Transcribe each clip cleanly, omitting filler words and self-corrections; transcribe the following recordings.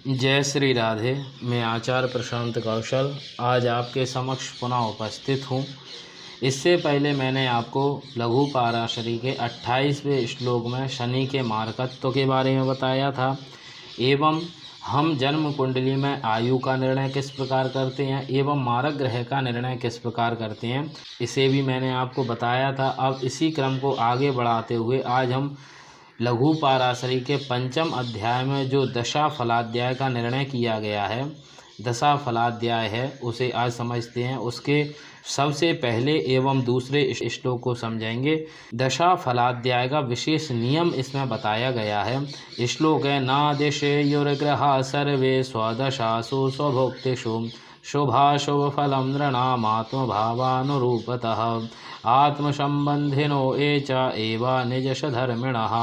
जय श्री राधे। मैं आचार्य प्रशांत कौशल आज आपके समक्ष पुनः उपस्थित हूँ। इससे पहले मैंने आपको लघु पाराशरी के 28वें श्लोक में शनि के मारकत्व के बारे में बताया था एवं हम जन्म कुंडली में आयु का निर्णय किस प्रकार करते हैं एवं मारक ग्रह का निर्णय किस प्रकार करते हैं, इसे भी मैंने आपको बताया था। अब इसी क्रम को आगे बढ़ाते हुए आज हम लघु पाराशरी के 5वें अध्याय में जो दशा फलाध्याय का निर्णय किया गया है, दशा फलाध्याय है, उसे आज समझते हैं। उसके सबसे पहले एवं दूसरे श्लोक को समझेंगे। दशा फलाध्याय का विशेष नियम इसमें बताया गया है। श्लोक है नादिशेयुर्ग्रहा सर्वे स्वदशासु स्वभोक्तिषु शुभाशुभ फलम नृणामात्म भावानुरूपतः आत्मसंबंधिनो ये च एव निजशधर्मिणः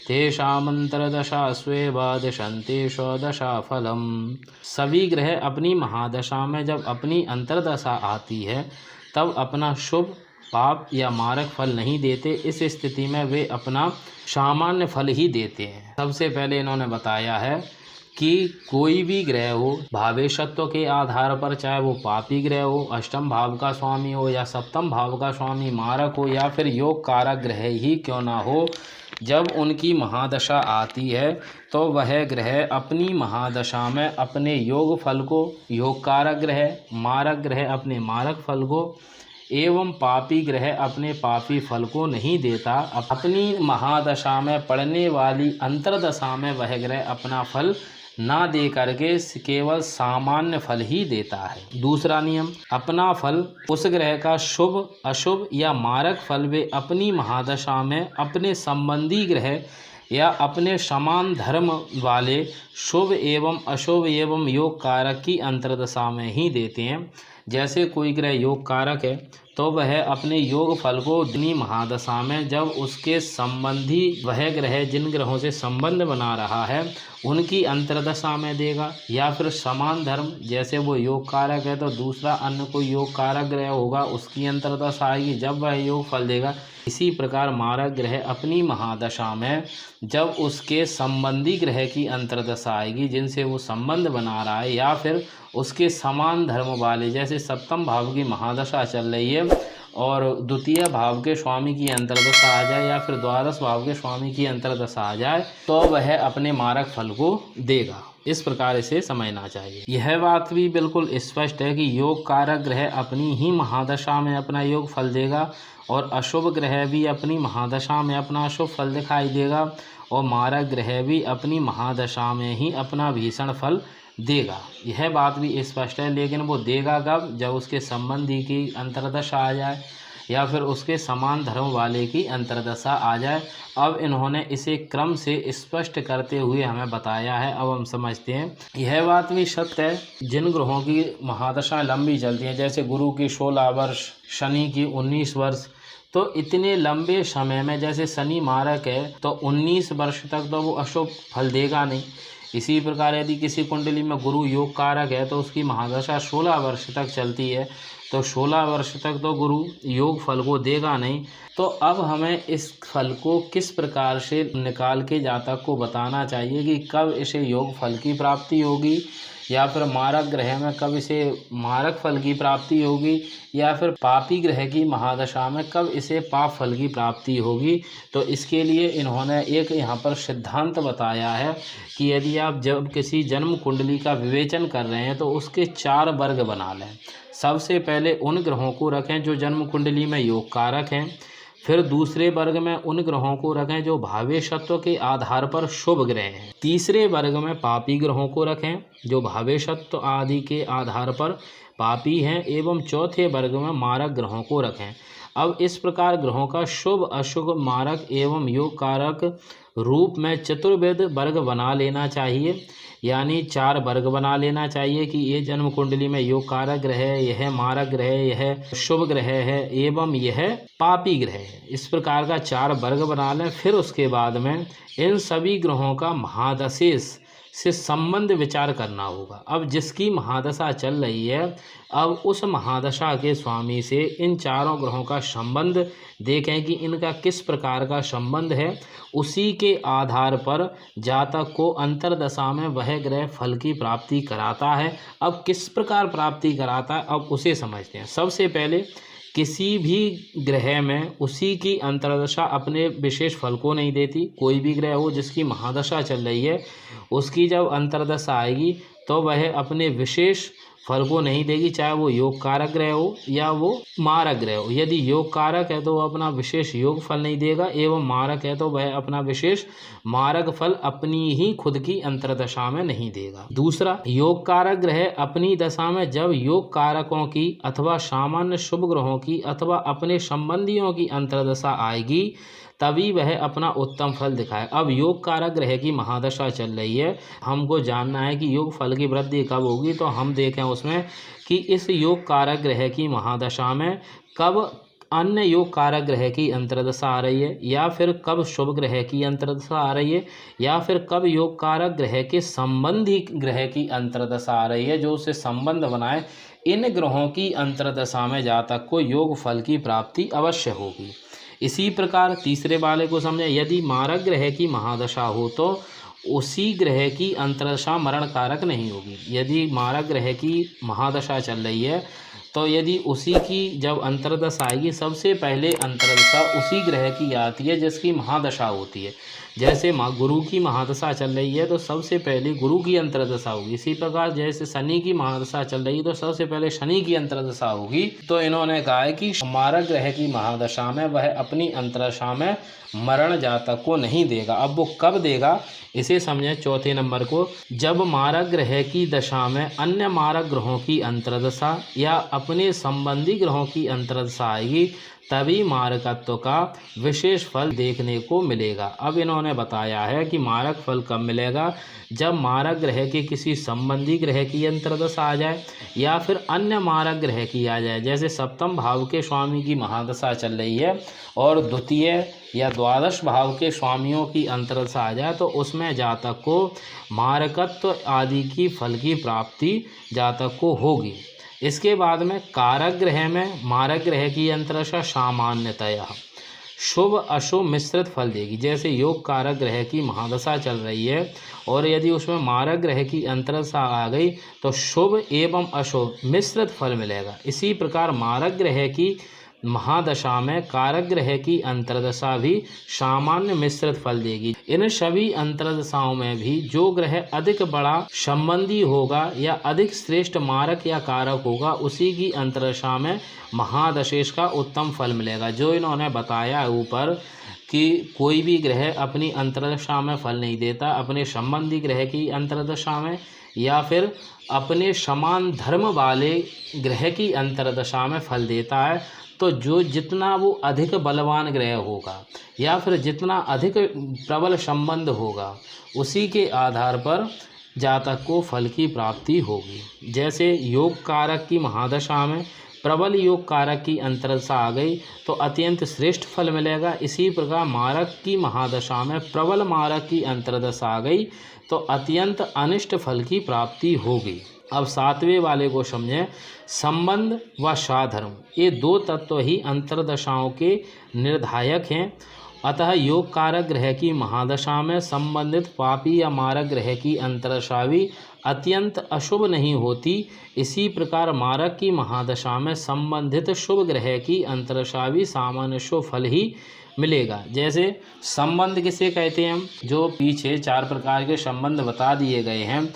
तेषामंतरदशास्वेव दिशन्ति स्वदशा फलम। सभी ग्रह अपनी महादशा में जब अपनी अंतरदशा आती है तब अपना शुभ पाप या मारक फल नहीं देते। इस स्थिति में वे अपना सामान्य फल ही देते हैं। सबसे पहले इन्होंने बताया है कि कोई भी ग्रह हो भावेशत्व के आधार पर, चाहे वो पापी ग्रह हो, अष्टम भाव का स्वामी हो या सप्तम भाव का स्वामी मारक हो या फिर योग कारक ग्रह ही क्यों ना हो, जब उनकी महादशा आती है तो वह ग्रह अपनी महादशा में अपने योग फल को, योग कारक ग्रह, मारक ग्रह अपने मारक फल को एवं पापी ग्रह अपने पापी फल को नहीं देता। अपनी महादशा में पड़ने वाली अंतरदशा में वह ग्रह अपना फल ना दे करके केवल सामान्य फल ही देता है। दूसरा नियम, अपना फल उस ग्रह का शुभ अशुभ या मारक फल वे अपनी महादशा में अपने संबंधी ग्रह या अपने समान धर्म वाले शुभ एवं अशुभ एवं योग कारक की अंतरदशा में ही देते हैं। जैसे कोई ग्रह योग कारक है तो वह अपने योग फल को अपनी महादशा में जब उसके संबंधी वह ग्रह जिन ग्रहों से संबंध बना रहा है उनकी अंतरदशा में देगा, या फिर समान धर्म, जैसे वो योग कारक है तो दूसरा अन्य कोई योग कारक ग्रह होगा उसकी अंतरदशा आएगी जब वह योग फल देगा। इसी प्रकार मारक ग्रह अपनी महादशा में जब उसके संबंधी ग्रह की अंतरदशा आएगी जिनसे वो संबंध बना रहा है या फिर उसके समान धर्म वाले, जैसे सप्तम भाव की महादशा चल रही है और द्वितीय भाव के स्वामी की अंतरदशा आ जाए या फिर द्वादश भाव के स्वामी की अंतरदशा आ जाए तो वह अपने मारक फल को देगा। इस प्रकार इसे समझना चाहिए। यह बात भी बिल्कुल स्पष्ट है कि योग कारक ग्रह अपनी ही महादशा में अपना योग फल देगा और अशुभ ग्रह भी अपनी महादशा में अपना अशुभ फल दिखाई देगा और मारक ग्रह भी अपनी महादशा में ही अपना भीषण फल देगा। यह बात भी स्पष्ट है, लेकिन वो देगा कब? जब उसके संबंधी की अंतरदशा आ जाए या फिर उसके समान धर्म वाले की अंतरदशा आ जाए। अब इन्होंने इसे क्रम से स्पष्ट करते हुए हमें बताया है। अब हम समझते हैं। यह बात भी सत्य है, जिन ग्रहों की महादशा लंबी चलती हैं, जैसे गुरु की 16 वर्ष, शनि की 19 वर्ष, तो इतने लंबे समय में जैसे शनि मारक है तो 19 वर्ष तक तो वो अशुभ फल देगा नहीं। इसी प्रकार यदि किसी कुंडली में गुरु योग कारक है तो उसकी महादशा 16 वर्ष तक चलती है तो 16 वर्ष तक तो गुरु योग फल को देगा नहीं। तो अब हमें इस फल को किस प्रकार से निकाल के जातक को बताना चाहिए कि कब इसे योग फल की प्राप्ति होगी या फिर मारक ग्रह में कब इसे मारक फल की प्राप्ति होगी या फिर पापी ग्रह की महादशा में कब इसे पाप फल की प्राप्ति होगी। तो इसके लिए इन्होंने एक यहाँ पर सिद्धांत बताया है कि यदि आप जब किसी जन्म कुंडली का विवेचन कर रहे हैं तो उसके 4 वर्ग बना लें। सबसे पहले उन ग्रहों को रखें जो जन्म कुंडली में योग कारक हैं, फिर दूसरे वर्ग में उन ग्रहों को रखें जो भावेशत्व के आधार पर शुभ ग्रह हैं, तीसरे वर्ग में पापी ग्रहों को रखें जो भावेशत्व आदि के आधार पर पापी हैं एवं चौथे वर्ग में मारक ग्रहों को रखें। अब इस प्रकार ग्रहों का शुभ अशुभ मारक एवं योग कारक रूप में चतुर्विध वर्ग बना लेना चाहिए, यानी 4 वर्ग बना लेना चाहिए कि ये जन्म कुंडली में योग कारक ग्रह है, यह मारक ग्रह है, यह शुभ ग्रह है एवं यह पापी ग्रह है। इस प्रकार का 4 वर्ग बना लें। फिर उसके बाद में इन सभी ग्रहों का महादशेष से संबंध विचार करना होगा। अब जिसकी महादशा चल रही है, अब उस महादशा के स्वामी से इन चारों ग्रहों का संबंध देखें कि इनका किस प्रकार का संबंध है। उसी के आधार पर जातक को अंतर्दशा में वह ग्रह फल की प्राप्ति कराता है। अब किस प्रकार प्राप्ति कराता है, अब उसे समझते हैं। सबसे पहले किसी भी ग्रह में उसी की अंतर्दशा अपने विशेष फल को नहीं देती। कोई भी ग्रह हो जिसकी महादशा चल रही है, उसकी जब अंतर्दशा आएगी तो वह अपने विशेष फल को नहीं देगी, चाहे वो योग कारक ग्रह हो या वो मारक ग्रह हो। यदि योग कारक है तो वह अपना विशेष योग फल नहीं देगा, एवं मारक है तो वह अपना विशेष मारक फल अपनी ही खुद की अंतर्दशा में नहीं देगा। दूसरा, योग कारक ग्रह अपनी दशा में जब योग कारकों की अथवा सामान्य शुभ ग्रहों की अथवा अपने संबंधियों की अंतर्दशा आएगी, तभी वह अपना उत्तम फल दिखाए। अब योग कारक ग्रह की महादशा चल रही है, हमको जानना है कि योग फल की वृद्धि कब होगी, तो हम देखें उसमें कि इस योग कारक ग्रह की महादशा में कब अन्य योग कारक ग्रह की अंतर्दशा आ रही है, या फिर कब शुभ ग्रह की अंतर्दशा आ रही है, या फिर कब योग कारक ग्रह के संबंधी ग्रह की अंतर्दशा आ रही है जो उससे संबंध बनाए। इन ग्रहों की अंतर्दशा में जातक को योग फल की प्राप्ति अवश्य होगी। इसी प्रकार तीसरे वाले को समझें। यदि मारक ग्रह की महादशा हो तो उसी ग्रह की अंतर्दशा मरण कारक नहीं होगी। यदि मारक ग्रह की महादशा चल रही है तो यदि उसी की जब अंतर्दशा आएगी, सबसे पहले अंतर्दशा उसी ग्रह की आती है जिसकी महादशा होती है। जैसे गुरु की महादशा चल रही है तो सबसे पहले गुरु की अंतर्दशा होगी। इसी प्रकार जैसे शनि की महादशा चल रही है तो सबसे पहले शनि की अंतर्दशा होगी। तो इन्होंने कहा है कि मारक ग्रह की महादशा में वह अपनी अंतर्दशा में मरण जातक को नहीं देगा। अब वो कब देगा इसे समझें। चौथे नंबर को, जब मारक ग्रह की दशा में अन्य मारक ग्रहों की अंतर्दशा या अपने संबंधी ग्रहों की अंतर्दशा आएगी, तभी मारकत्व का विशेष फल देखने को मिलेगा। अब इन्होंने बताया है कि मारक फल कब मिलेगा, जब मारक ग्रह के किसी संबंधी ग्रह की अंतर्दशा आ जाए या फिर अन्य मारक ग्रह की आ जाए। जैसे सप्तम भाव के स्वामी की महादशा चल रही है और द्वितीय या द्वादश भाव के स्वामियों की अंतर्दशा आ जाए तो उसमें जातक को मारकत्व आदि की फल की प्राप्ति जातक को होगी। इसके बाद में कारक ग्रह में मारक ग्रह की अंतर्दशा सामान्यतया शुभ अशुभ मिश्रित फल देगी। जैसे योग कारक ग्रह की महादशा चल रही है और यदि उसमें मारक ग्रह की अंतर्दशा आ गई तो शुभ एवं अशुभ मिश्रित फल मिलेगा। इसी प्रकार मारक ग्रह की महादशा में कारक ग्रह की अंतर्दशा भी सामान्य मिश्रित फल देगी। इन सभी अंतर्दशाओं में भी जो ग्रह अधिक बड़ा संबंधी होगा या अधिक श्रेष्ठ मारक या कारक होगा, उसी की अंतर्दशा में महादशेश का उत्तम फल मिलेगा। जो इन्होंने बताया है ऊपर कि कोई भी ग्रह अपनी अंतर्दशा में फल नहीं देता, अपने संबंधी ग्रह की अंतर्दशा में या फिर अपने समान धर्म वाले ग्रह की अंतर्दशा में फल देता है। तो जो जितना वो अधिक बलवान ग्रह होगा या फिर जितना अधिक प्रबल संबंध होगा, उसी के आधार पर जातक को फल की प्राप्ति होगी। जैसे योग कारक की महादशा में प्रबल योग कारक की अंतर्दशा आ गई तो अत्यंत श्रेष्ठ फल मिलेगा। इसी प्रकार मारक की महादशा में प्रबल मारक की अंतर्दशा आ गई तो अत्यंत अनिष्ट फल की प्राप्ति होगी। अब सातवें वाले को समझें। संबंध व साधर्म, ये दो तत्व ही अंतर्दशाओं के निर्धायक हैं। अतः योग कारक ग्रह की महादशा में संबंधित पापी या मारक ग्रह की अंतर्दशा भी अत्यंत अशुभ नहीं होती। इसी प्रकार मारक की महादशा में संबंधित शुभ ग्रह की अंतर्दशा भी सामान्य शुभ फल ही मिलेगा। जैसे संबंध किसे कहते हैं हम, जो पीछे 4 प्रकार के संबंध बता दिए गए हैं,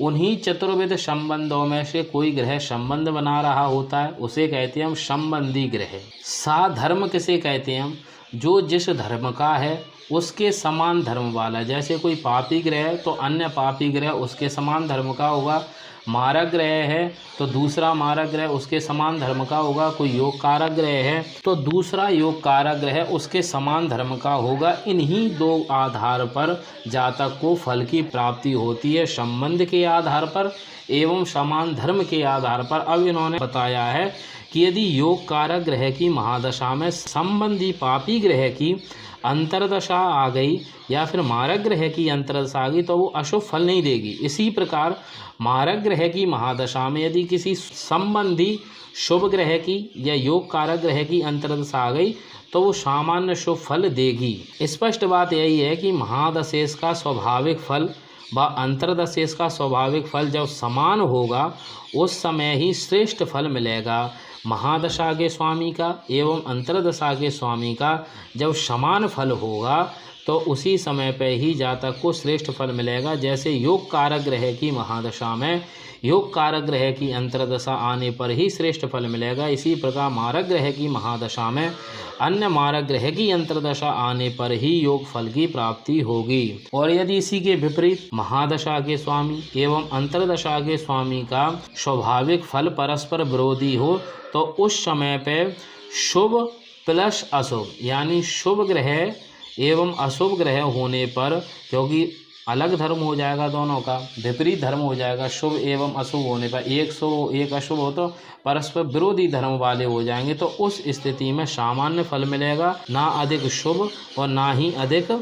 उन्हीं चतुर्विध संबंधों में से कोई ग्रह संबंध बना रहा होता है, उसे कहते हैं हम संबंधी ग्रह। साधर्म किसे कहते हैं हम, जो जिस धर्म का है उसके समान धर्म वाला। जैसे कोई पापी ग्रह है तो अन्य पापी ग्रह उसके समान धर्म का होगा। मारक ग्रह है तो दूसरा मारक ग्रह उसके समान धर्म का होगा। कोई योग कारक ग्रह है तो दूसरा योग कारक ग्रह उसके समान धर्म का होगा। इन्हीं दो आधार पर जातक को फल की प्राप्ति होती है, संबंध के आधार पर एवं समान धर्म के आधार पर। अब इन्होंने बताया है कि यदि योग कारक ग्रह की महादशा में संबंधी पापी ग्रह की अंतर्दशा आ गई या फिर मारक ग्रह की अंतर्दशा आ गई तो वो अशुभ फल नहीं देगी। इसी प्रकार मारक ग्रह की महादशा में यदि किसी संबंधी शुभ ग्रह की या योग कारक ग्रह की अंतर्दशा आ गई तो वो सामान्य शुभ फल देगी। स्पष्ट बात यही है कि महादशेष का स्वाभाविक फल व अंतर्दशेष का स्वाभाविक फल जब समान होगा उस समय ही श्रेष्ठ फल मिलेगा। महादशा के स्वामी का एवं अंतर्दशा के स्वामी का जब समान फल होगा तो उसी समय पर ही जातक को श्रेष्ठ फल मिलेगा। जैसे योग कारक ग्रह की महादशा में योग कारक ग्रह की अंतर्दशा आने पर ही श्रेष्ठ फल मिलेगा, इसी प्रकार मारक ग्रह की महादशा में अन्य मारक ग्रह की अंतर्दशा आने पर ही योग फल की प्राप्ति होगी। और यदि इसी के विपरीत महादशा के स्वामी एवं अंतर्दशा के स्वामी का स्वाभाविक फल परस्पर विरोधी हो तो उस समय पे शुभ प्लस अशुभ यानी शुभ ग्रह एवं अशुभ ग्रह होने पर, क्योंकि अलग धर्म हो जाएगा दोनों का, विपरीत धर्म हो जाएगा, शुभ एवं अशुभ होने पर एक शुभ एक अशुभ हो तो परस्पर विरोधी धर्म वाले हो जाएंगे, तो उस स्थिति में सामान्य फल मिलेगा, ना अधिक शुभ और ना ही अधिक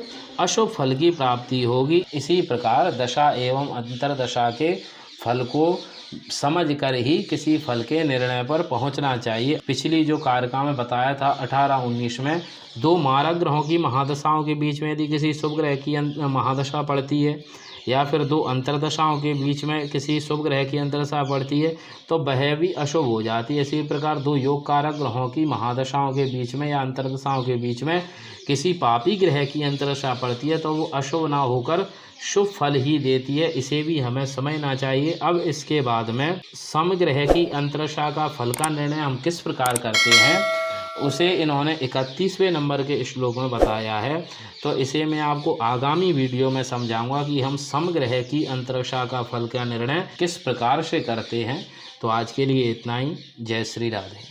अशुभ फल की प्राप्ति होगी। इसी प्रकार दशा एवं अंतर्दशा के फल को समझकर ही किसी फल के निर्णय पर पहुंचना चाहिए। पिछली जो कारका में बताया था 18-19 में दो मारक ग्रहों की महादशाओं के बीच में यदि किसी शुभ ग्रह की महादशा पड़ती है या फिर दो अंतर्दशाओं के बीच में किसी शुभ ग्रह की अंतर्दशा पड़ती है तो वह भी अशुभ हो जाती है। इसी प्रकार दो योग कारक ग्रहों की महादशाओं के बीच में या अंतर्दशाओं के बीच में किसी पापी ग्रह की अंतर्दशा पड़ती है तो वो अशुभ ना होकर शुभ फल ही देती है, इसे भी हमें समझना चाहिए। अब इसके बाद में समग्रह की अंतर्दशा का फल का निर्णय हम किस प्रकार करते हैं उसे इन्होंने 31वें नंबर के श्लोक में बताया है, तो इसे मैं आपको आगामी वीडियो में समझाऊंगा कि हम समग्रह की अंतर्दशा का फल का निर्णय किस प्रकार से करते हैं। तो आज के लिए इतना ही। जय श्री राधे।